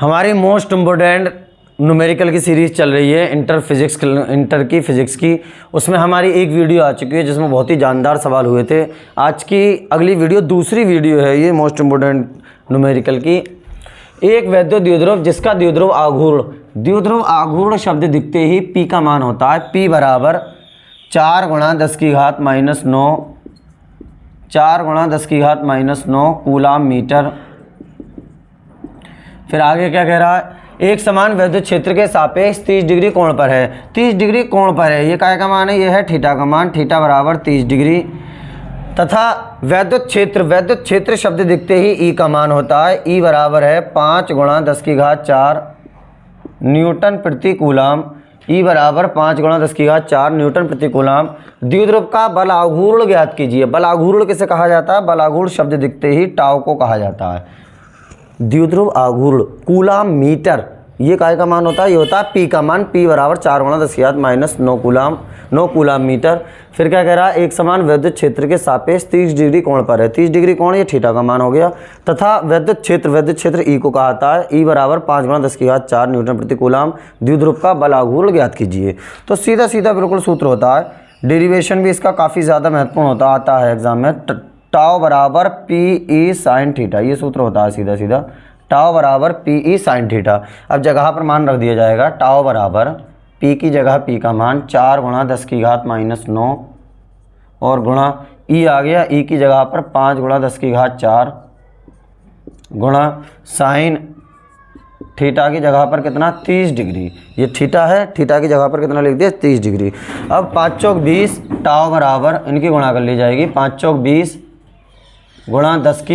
हमारी most important numerical की series चल रही है इंटर की फिज़िक्स की। उसमें हमारी एक वीडियो आ चुकी है जिसमें बहुत ही जानदार सवाल हुए थे। आज की अगली वीडियो दूसरी वीडियो है ये मोस्ट इम्पोर्टेंट न्यूमेरिकल की। एक वैद्युत द्विध्रुव जिसका द्विध्रुव आघूर्ण शब्द दिखते ही पी का मान होता है पी बराबर 4 × 10⁻⁹ 4 × 10⁻⁹ कूलाम मीटर। फिर आगे क्या कह रहा है, एक समान वैद्युत क्षेत्र के सापेक्ष 30 डिग्री कोण पर है। 30 डिग्री कोण पर है, ये काय का मान है, ये है थीटा का मान, थीटा बराबर 30 डिग्री। तथा वैद्युत क्षेत्र शब्द दिखते ही ई का मान होता है, ई बराबर है 5 × 10⁴ न्यूटन प्रति कूलाम। ई बराबर 5 × 10⁴ न्यूटन प्रति कूलाम। द्विध्रुव का बल आघूर्ण ज्ञात कीजिए। बल आघूर्ण किसे कहा जाता है? बल आघूर्ण शब्द दिखते ही टाउ को कहा जाता है। द्विध्रुव आघूर्ण कूलाम मीटर, ये काय का मान होता है? ये होता है पी का मान, पी बराबर 4 × 10⁻⁹ 9 कूलाम मीटर। फिर क्या कह रहा है, एक समान वैद्युत क्षेत्र के सापेक्ष 30 डिग्री कोण पर है। 30 डिग्री कोण ये थीटा का मान हो गया। तथा वैद्युत क्षेत्र ई को कहा जाता है, ई बराबर 5 × 10⁴ न्यूटन प्रति कूलाम। द्विध्रुव का बल आघूर्ण ज्ञात कीजिए। तो सीधा सीधा बिल्कुल सूत्र होता है। डेरिवेशन भी इसका काफ़ी ज़्यादा महत्वपूर्ण आता है एग्जाम में। टाउ बराबर पी ई साइन थीटा, ये सूत्र होता है सीधा सीधा। टाउ बराबर पी ई साइन थीटा। अब जगह पर मान रख दिया जाएगा। टाउ बराबर पी की जगह पी का मान 4 × 10⁻⁹ और गुणा ई आ गया, ई की जगह पर 5 × 10⁴ गुणा साइन थीटा की जगह पर कितना 30 डिग्री, ये थीटा है, थीटा की जगह पर कितना लिख दिया 30 डिग्री। अब 5 चौक 20, टाउ बराबर इनकी गुणा कर ली जाएगी। 5 चौक 20 गुणा 10⁻⁻⁹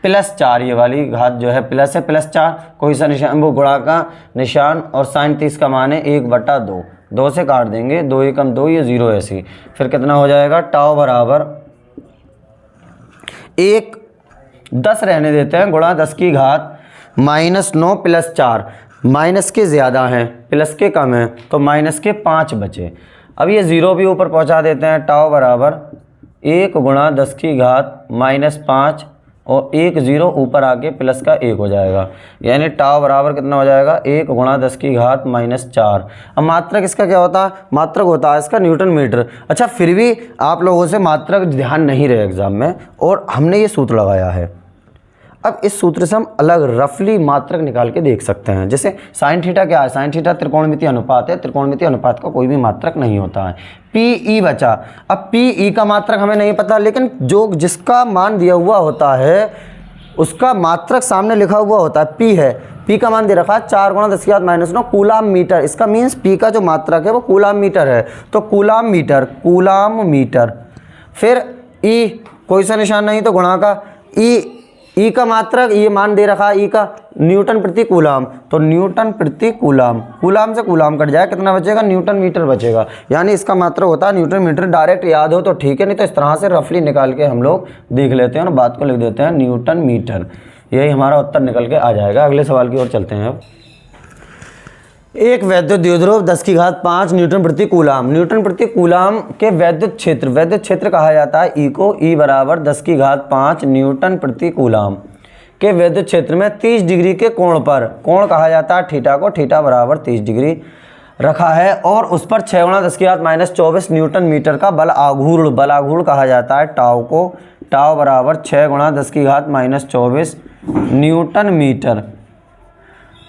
+4, ये वाली घात जो है प्लस है, +4 कोई सा निशान, वो गुणा का निशान, और साइन 30 का मान है 1/2, 2 से काट देंगे, 2 × 2 ये 0 ऐसी। फिर कितना हो जाएगा, टाउ बराबर 10 रहने देते हैं, गुणा 10⁻⁻⁹ +4, माइनस के ज़्यादा हैं प्लस के कम हैं तो माइनस के 5 बचे। अब ये 0 भी ऊपर पहुंचा देते हैं। टाउ बराबर 1 × 10⁻⁻5 और 1 0 ऊपर आके प्लस का 1 हो जाएगा, यानी टाउ बराबर कितना हो जाएगा 1 × 10⁻⁻4। अब मात्रक इसका क्या होता है? मात्रक होता है इसका न्यूटन मीटर। अच्छा, फिर भी आप लोगों से मात्रक ध्यान नहीं रहे एग्जाम में, और हमने ये सूत्र लगाया है। अब इस सूत्र से हम अलग रफली मात्रक निकाल के देख सकते हैं। जैसे साइन थीटा क्या है? साइन थीटा त्रिकोणमितीय अनुपात है। त्रिकोणमितीय अनुपात का कोई भी मात्रक नहीं होता है। पी ई बचा। अब पी ई का मात्रक हमें नहीं पता, लेकिन जिसका मान दिया हुआ होता है उसका मात्रक सामने लिखा हुआ होता है, पी है। पी का मान दे रखा है 4 × 10⁻⁹ कूलाम मीटर। इसका मीन्स पी का जो मात्रक है वो कूलाम मीटर है। तो कूलाम मीटर। फिर ई कोई सा निशान नहीं तो गुणा का ई का मात्रक, ये मान दे रखा है ई का न्यूटन प्रति कूलाम, तो न्यूटन प्रति कूलाम, कूलाम से कूलाम कट जाए, कितना बचेगा? न्यूटन मीटर बचेगा। यानी इसका मात्रक होता है न्यूटन मीटर। डायरेक्ट याद हो तो ठीक है, नहीं तो इस तरह से रफली निकाल के हम लोग देख लेते हैं और बात को लिख देते हैं न्यूटन मीटर। यही हमारा उत्तर निकल के आ जाएगा। अगले सवाल की ओर चलते हैं। अब एक वैद्युत द्विध्रुव 10⁵ न्यूटन प्रति कूलाम। न्यूटन प्रति कूलाम के वैद्युत क्षेत्र कहा जाता है ई को। ई बराबर 10⁵ न्यूटन प्रति कूलाम के वैद्युत क्षेत्र में 30 डिग्री के कोण पर, कोण कहा जाता है थीटा को, थीटा बराबर 30 डिग्री रखा है, और उस पर 6 × 10⁻⁻24 न्यूटन मीटर का बल आघूर्ण कहा जाता है टाउ को। टाउ बराबर 6 × 10⁻⁻24 न्यूटन मीटर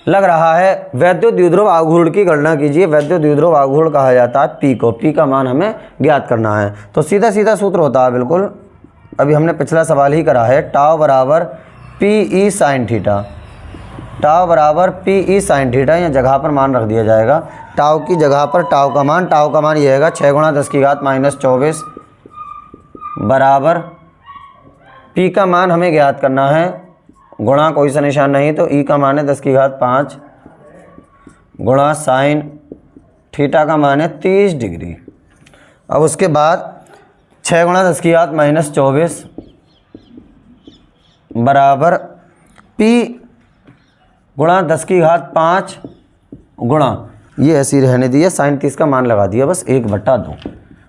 लग रहा है। वैद्युत द्विध्रुव आघूर्ण की गणना कीजिए। वैद्युत द्विध्रुव आघूर्ण कहा जाता है पी को। पी का मान हमें ज्ञात करना है। तो सीधा सीधा सूत्र होता है बिल्कुल, अभी हमने पिछला सवाल ही करा है। टाउ बराबर P E sine theta. Tau बराबर पी ई साइन थीटा, या जगह पर मान रख दिया जाएगा। टाउ की जगह पर टाउ का मान ये है 6 × 10⁻⁻24 बराबर पी का मान हमें ज्ञात करना है, गुणा कोई सा निशान नहीं तो ई का मान है 10⁵ गुणा साइन थीटा का मान है 30 डिग्री। अब उसके बाद 6 × 10⁻⁻24 बराबर पी गुणा 10⁵ गुणा, ये ऐसी रहने दी है, साइन 30 का मान लगा दिया बस 1/2।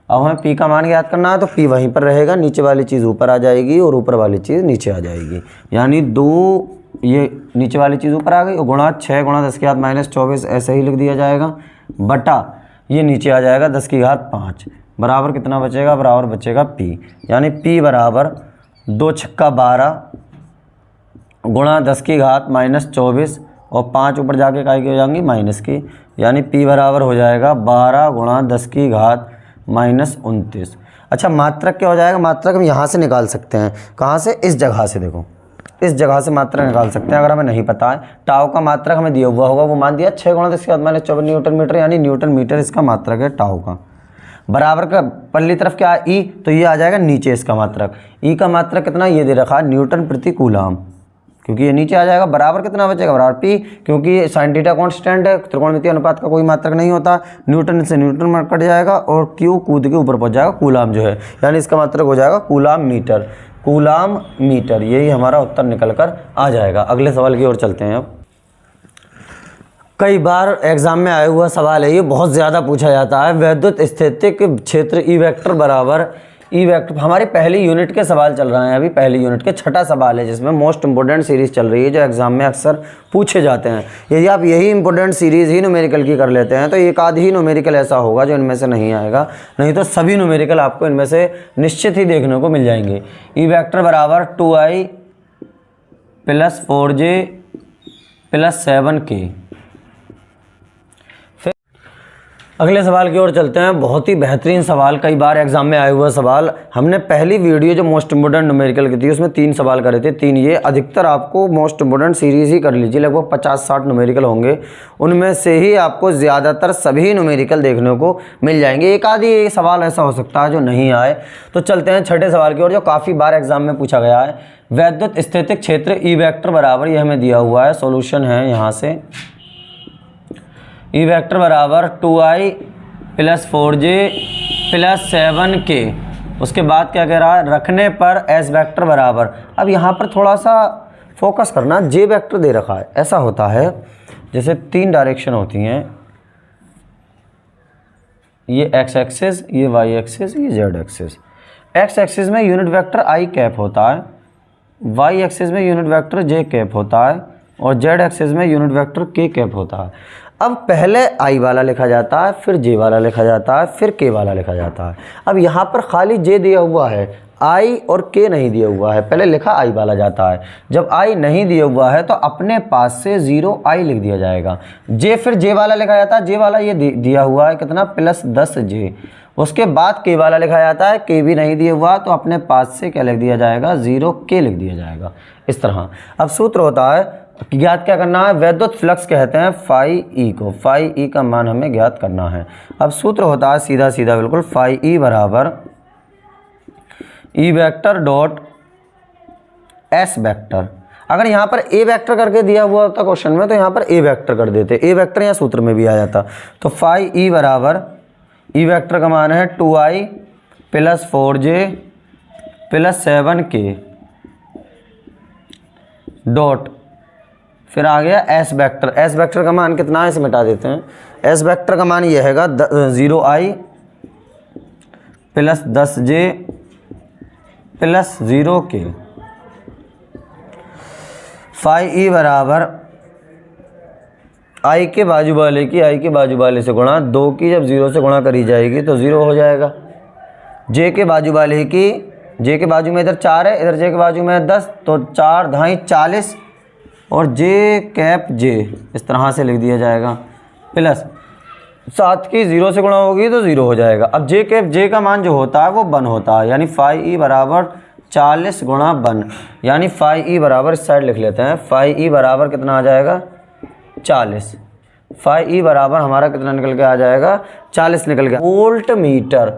अब हमें पी का मान याद करना है तो पी वहीं पर रहेगा, नीचे वाली चीज़ ऊपर आ जाएगी और ऊपर वाली चीज़ नीचे आ जाएगी, यानी 2 ये नीचे वाली चीज़ ऊपर आ गई और गुणा 6 गुणा 10 की घात माइनस 24 ऐसे ही लिख दिया जाएगा, बटा ये नीचे आ जाएगा 10 की घात 5 बराबर कितना बचेगा, बराबर बचेगा p, यानी p बराबर 2 छक्का 12 गुणा 10 की घात माइनस 24 और 5 ऊपर जाके काय की हो जाएंगी माइनस की, यानी p बराबर हो जाएगा 12 गुणा 10 की घात माइनस 29। अच्छा मात्रक क्या हो जाएगा, मात्रक हम यहाँ से निकाल सकते हैं, कहाँ से, इस जगह से, देखो इस जगह से मात्रक निकाल सकते हैं अगर हमें नहीं पता है। टाउ का मात्रक हमें दिया हुआ होगा, वो मान दिया 6 गुणा 10 की घात माइनस 24 न्यूटन मीटर, यानी न्यूटन मीटर इसका मात्रक है टाउ का। बराबर का पल्ली तरफ क्या है ई, तो ये आ जाएगा नीचे इसका मात्रक, ई का मात्रक कितना ये दे रखा है न्यूटन प्रति कूलाम, क्योंकि ये नीचे आ जाएगा। बराबर कितना बचेगा, बराबर पी, क्योंकि साइन थीटा कांस्टेंट है, त्रिकोणमितीय अनुपात का कोई मात्रक नहीं होता, न्यूटन से न्यूटन में कट जाएगा और क्यू कूद के ऊपर पहुंच जाएगा कूलाम जो है, यानी इसका मात्रक हो जाएगा कूलाम मीटर, कूलाम मीटर। यही हमारा उत्तर निकल कर आ जाएगा। अगले सवाल की ओर चलते हैं। अब कई बार एग्जाम में आया हुआ सवाल है, ये बहुत ज़्यादा पूछा जाता है, वैद्युत स्थितिक क्षेत्र ई वेक्टर बराबर ई वेक्टर। हमारी पहली यूनिट के सवाल चल रहे हैं अभी, पहली यूनिट के छठा सवाल है जिसमें मोस्ट इंपोर्टेंट सीरीज़ चल रही है जो एग्जाम में अक्सर पूछे जाते हैं। यदि आप यही इंपॉर्टेंट सीरीज़ ही न्यूमेरिकल की कर लेते हैं तो एक आध ही न्यूमेरिकल ऐसा होगा जो इनमें से नहीं आएगा, नहीं तो सभी न्यूमेरिकल आपको इनमें से निश्चित ही देखने को मिल जाएंगे। ई वेक्टर बराबर 2i + 4j + 7k। अगले सवाल की ओर चलते हैं। बहुत ही बेहतरीन सवाल, कई बार एग्जाम में आया हुआ सवाल। हमने पहली वीडियो जो मोस्ट इंपोर्टेंट न्यूमेरिकल की थी उसमें 3 सवाल करे थे, 3 ये। अधिकतर आपको मोस्ट इंपोर्टेंट सीरीज़ ही कर लीजिए, लगभग 50-60 न्यूमेरिकल होंगे, उनमें से ही आपको ज़्यादातर सभी न्यूमेरिकल देखने को मिल जाएंगे। एक आधी सवाल ऐसा हो सकता है जो नहीं आए। तो चलते हैं छठे सवाल की ओर जो काफ़ी बार एग्जाम में पूछा गया है। वैद्युत स्थितिक क्षेत्र ई वेक्टर बराबर, ये हमें दिया हुआ है, सॉल्यूशन है यहाँ से, ई वेक्टर बराबर 2i + 4j + 7k। उसके बाद क्या कह रहा है, रखने पर एस वेक्टर बराबर। अब यहाँ पर थोड़ा सा फोकस करना, जे वेक्टर दे रखा है। ऐसा होता है जैसे 3 डायरेक्शन होती हैं, ये एक्स एक्सिस, ये वाई एक्सिस, ये जेड एक्सिस। एक्स एक्सिस में यूनिट वेक्टर आई कैप होता है, वाई एक्सिस में यूनिट वेक्टर जे कैप होता है और जेड एक्सिस में यूनिट वेक्टर के कैप होता है। अब पहले आई वाला लिखा जाता है, फिर जे वाला लिखा जाता है, फिर के वाला लिखा जाता है। अब यहाँ पर खाली जे दिया हुआ है, आई और के नहीं दिया हुआ है, पहले लिखा आई वाला जाता है। जब आई नहीं दिया हुआ है तो अपने पास से 0i लिख दिया जाएगा। जे फिर जे वाला लिखा जाता है, जे वाला ये दिया हुआ है कितना, +10j। उसके बाद के वाला लिखा जाता है, के भी नहीं दिया हुआ तो अपने पास से क्या लिख दिया जाएगा, 0k लिख दिया जाएगा। इस तरह अब सूत्र होता है, ज्ञात क्या करना है, वैद्युत फ्लक्स कहते हैं फाई ई को, फाई ई का मान हमें ज्ञात करना है। अब सूत्र होता है सीधा सीधा बिल्कुल, फाई ई बराबर E vector dot S vector. अगर यहाँ पर ए वेक्टर करके दिया हुआ होता क्वेश्चन में तो यहाँ पर ए वेक्टर कर देते, ए वेक्टर यहाँ सूत्र में भी आ जाता। तो फाई ई बराबर ई वेक्टर का मान है 2i + 4j + 7k डॉट, फिर आ गया एस वेक्टर। एस वेक्टर का मान कितना है, इसे मिटा देते हैं। एस वेक्टर का मान ये हैगा 0i + 10j + 0k। Phi E बराबर आई के बाजू वाले की आई के बाजू वाले से गुणा, 2 की जब 0 से गुणा करी जाएगी तो 0 हो जाएगा। जे के बाजू वाले की, जे के बाजू में इधर 4 है, इधर जे के बाजू में 10, तो 4 ढाई 40 और जे कैप जे इस तरह से लिख दिया जाएगा, प्लस 7 की 0 से गुणा होगी तो 0 हो जाएगा। अब जे कैप जे का मान जो होता है वो 1 होता है, यानी फाई ई बराबर 40 गुणा 1, यानी फाई ई बराबर, इस साइड लिख लेते हैं, फाई ई बराबर कितना आ जाएगा, 40। फाई ई बराबर हमारा कितना निकल के आ जाएगा, 40 निकल गया। Volt meter,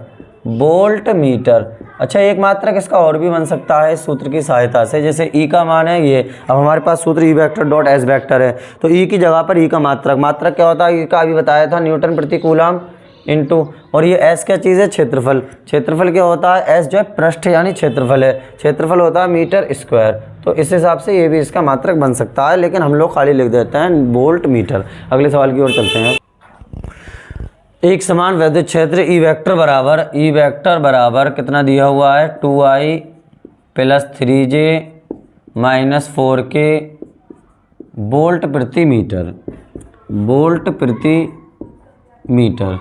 volt meter. अच्छा एक मात्रक इसका और भी बन सकता है इस सूत्र की सहायता से, जैसे ई का मान है ये, अब हमारे पास सूत्र E vector dot S vector है, तो ई की जगह पर ई का मात्रक, मात्रक क्या होता है, ई का अभी बताया था, न्यूटन प्रति कूलाम इनटू, और ये एस क्या चीज़ है, क्षेत्रफल। क्षेत्रफल क्या होता है, एस जो है पृष्ठ यानी क्षेत्रफल है, क्षेत्रफल होता है मीटर स्क्वायर। तो इस हिसाब से ये भी इसका मात्रक बन सकता है, लेकिन हम लोग खाली लिख देते हैं वोल्ट मीटर। अगले सवाल की ओर चलते हैं। एक समान वैद्युत क्षेत्र ई वेक्टर बराबर कितना दिया हुआ है, 2i + 3j - 4k वोल्ट प्रति मीटर, वोल्ट प्रति मीटर।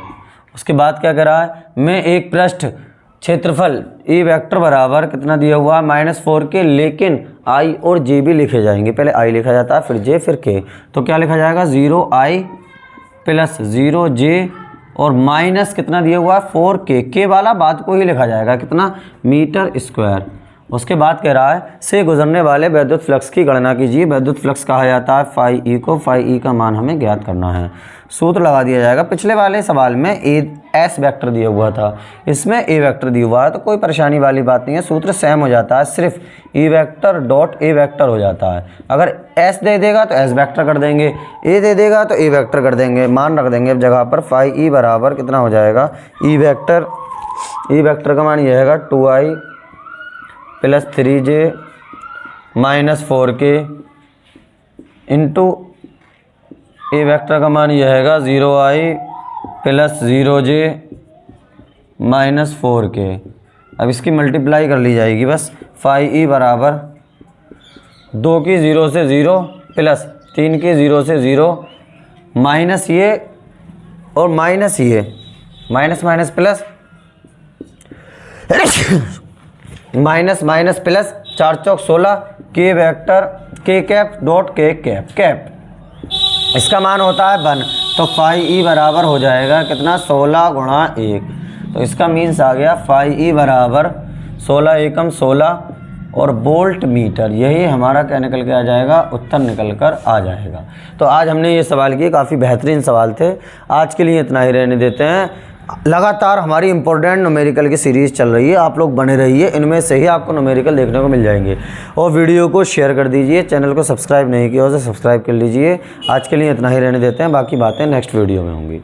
उसके बाद क्या कह रहा है, मैं एक पृष्ठ क्षेत्रफल ई वेक्टर बराबर कितना दिया हुआ -4 के, लेकिन आई और जे भी लिखे जाएंगे। पहले आई लिखा जाता है, फिर जे, फिर के। तो क्या लिखा जाएगा 0i + 0j और माइनस कितना दिया हुआ है 4k, के वाला बात को ही लिखा जाएगा कितना, मीटर स्क्वायर। उसके बाद कह रहा है से गुजरने वाले विद्युत फ्लक्स की गणना कीजिए। विद्युत फ्लक्स कहा जाता है फाई ई को, फाई ई का मान हमें ज्ञात करना है। सूत्र लगा दिया जाएगा। पिछले वाले सवाल में एस वेक्टर दिया हुआ था, इसमें ए वेक्टर दिया हुआ है, तो कोई परेशानी वाली बात नहीं है, सूत्र सेम हो जाता है, सिर्फ E vector dot A vector हो जाता है। अगर एस दे देगा तो एस वेक्टर कर देंगे, ए दे देगा तो ए वेक्टर कर देंगे, मान रख देंगे अब जगह पर। फाई ई बराबर कितना हो जाएगा, ई वेक्टर का मान यह है 2i + 3j - 4k इंटू ए वेक्टर का मान यह है 0i + 0j - 4k। अब इसकी मल्टीप्लाई कर ली जाएगी बस। फाई ई बराबर 2 की 0 से 0 प्लस 3 की 0 से 0 माइनस ये और माइनस ये, minus minus plus minus minus plus, 4 चौक 16, के वेक्टर के कैप डॉट के कैप, इसका मान होता है 1। तो फाई ई बराबर हो जाएगा कितना, 16 × 1। तो इसका मीन्स आ गया फाई ई बराबर 16 एकम 16 और वोल्ट मीटर। यही हमारा क्या निकल के आ जाएगा, उत्तर निकल कर आ जाएगा। तो आज हमने ये सवाल किए, काफ़ी बेहतरीन सवाल थे। आज के लिए इतना ही रहने देते हैं। लगातार हमारी इंपॉर्टेंट न्यूमेरिकल की सीरीज़ चल रही है, आप लोग बने रहिए, इनमें से ही आपको न्यूमेरिकल देखने को मिल जाएंगे। और वीडियो को शेयर कर दीजिए, चैनल को सब्सक्राइब नहीं किया हो तो सब्सक्राइब कर लीजिए। आज के लिए इतना ही रहने देते हैं, बाकी बातें नेक्स्ट वीडियो में होंगी।